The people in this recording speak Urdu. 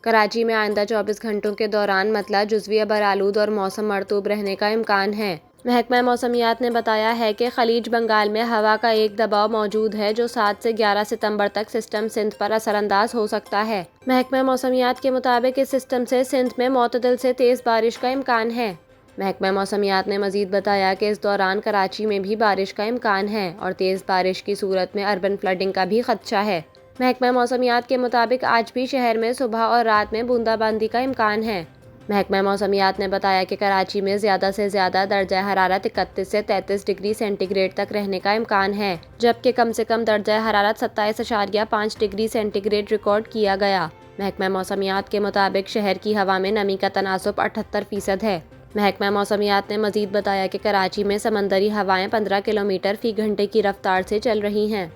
کراچی میں آئندہ 24 گھنٹوں کے دوران مطلع جزوی برآلود اور موسم مرطوب رہنے کا امکان ہے۔ محکمہ موسمیات نے بتایا ہے کہ خلیج بنگال میں ہوا کا ایک دباؤ موجود ہے جو 7 سے 11 ستمبر تک سسٹم سندھ پر اثر انداز ہو سکتا ہے۔ محکمہ موسمیات کے مطابق اس سسٹم سے سندھ میں معتدل سے تیز بارش کا امکان ہے۔ محکمہ موسمیات نے مزید بتایا کہ اس دوران کراچی میں بھی بارش کا امکان ہے اور تیز بارش کی صورت میں اربن فلڈنگ کا بھی خدشہ ہے۔ محکمہ موسمیات کے مطابق آج بھی شہر میں صبح اور رات میں بوندا باندی کا امکان ہے۔ محکمہ موسمیات نے بتایا کہ کراچی میں زیادہ سے زیادہ درجہ حرارت 31 سے 33 ڈگری سینٹی گریڈ تک رہنے کا امکان ہے، جبکہ کم سے کم درجہ حرارت 27.5 ڈگری سینٹی گریڈ ریکارڈ کیا گیا۔ محکمہ موسمیات کے مطابق شہر کی ہوا میں نمی کا تناسب 78% ہے۔ محکمہ موسمیات نے مزید بتایا کہ کراچی میں سمندری ہوائیں 15 کلومیٹر فی گھنٹے کی رفتار سے چل رہی ہیں۔